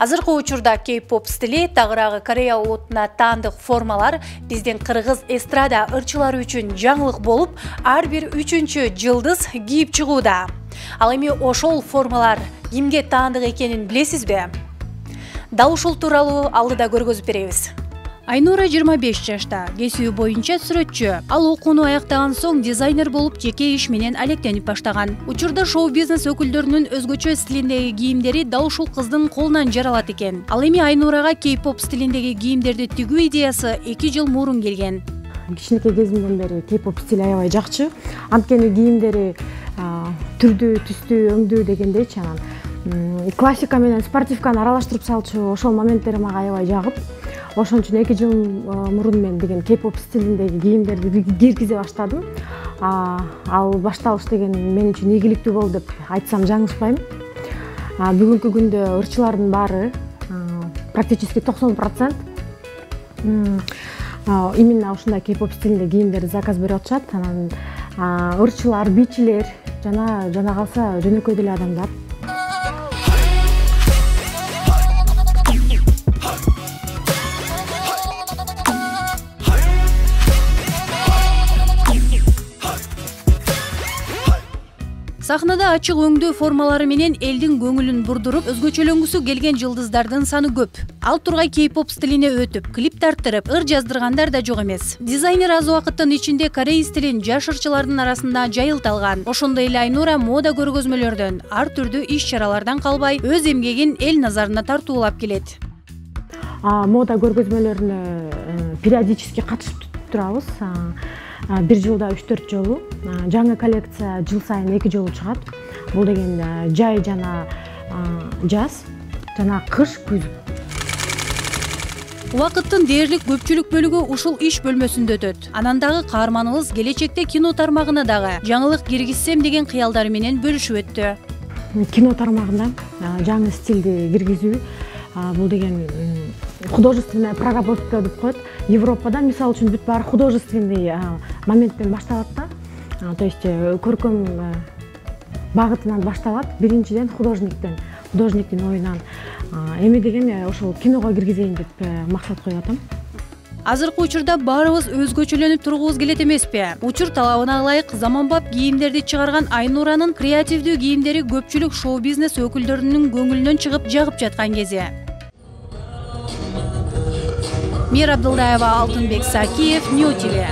Азыркы учурда кей-поп стили тагыраагы Корея улутуна таандык формалар биздин кыргыз эстрада ырчылары үчүн жаңылык болуп, ар бир 3-чү жылдыз кийип чыгууда. Ал эми ошол формалар кимге таандык экенин билесизби? Дал ушул тууралуу алдыда көргөзүп беребиз. Айнура 25 жашта, кесиби боюнча сүрөтчү. Ал окууну аяктаган соң дизайнер болуп жеке иш менен алектенип баштаган. Учурда шоу-бизнес өкүлдөрүнүн өзгөчө стилиндеги кийимдери дал ушул кыздын колунан жаралат экен. Ал эми Айнурага кей-поп стилиндеги кийимдерди тигүү идеясы 2 жыл мурун келген. Кичинекей кезимден бери кей-поп стили аябай жакчы. Анткени кийимдери түрдүү, түстүү, өңдүү дегендейчи, анан классика менен спортивканы аралаштырып салчу ошол моменттери мага аябай жагып, ошон үчүн 2 жыл мурун мен деген кей-поп стилиндеги кийимдерди киргизе баштадым. Ал башталыш деген мен үчүн ийгиликтүү болду деп айтсам жаңылышпайм. Бүгүнкү күндө ырчылардын баары практически 90% именно ушундай кей-поп стилинде кийимдерди заказ берип атышат. Анан ырчылар, бийчилер жана калса жөнөкөй деле адамдар. Сахнада ачык өңдүү формалары менен элдин көңүлүн бурдуруп, өзгөчөлөнгүсү келген жылдыздардын саны көп. Ал тургай кей-поп стилине өтүп, клип тарттырып, ыр жаздыргандар да жок эмес. Дизайнер аз убакыттын ичинде корей стилин жаш ырчылардын арасында жайылталган. Ошондой эле Айнура мода көргөзмөлөрдөн, ар түрдүү иш-чаралардан калбай, өз эмгегин эл назарына тартуулап келет. Мода көргөзмөлөрүнө периодически катышып турабыз. Бир жылда 3-4 жолу. Жаңы коллекция жыл сайын 2 жолу чыгат. Бул деген жай жана жаз, жана кыш, күз. Убакыттын дээрлик көпчүлүк бөлүгү ушул иш бөлмөсүндө өтөт. Анан дагы каарманыбыз келечекте кино тармагына дагы жаңылык киргизсем деген кыялдары менен бөлүшүп өттү. Кино тармагында жаңы стилди киргизүү, бул деген художественная проработка деп коет. Европада мисалы үчүн бүт баары художественный моменттен башталат да. То есть көркөм багытынан башталат. Биринчиден художниктин оюнан. Эми деген ошол киного киргизейин деп максат коюп атам. Азыркы учурда баарыбыз өзгөчөлөнүп тургубуз келет эмеспи? Учур талабына ылайык заманбап кийимдерди чыгарган Айнуранын креативдүү кийимдери көпчүлүк шоу-бизнес өкүлдөрүнүн көңүлүнөн чыгып жагып жаткан кези. Мира Абдылдаева, Алтынбек Сакиев, Нью Теле.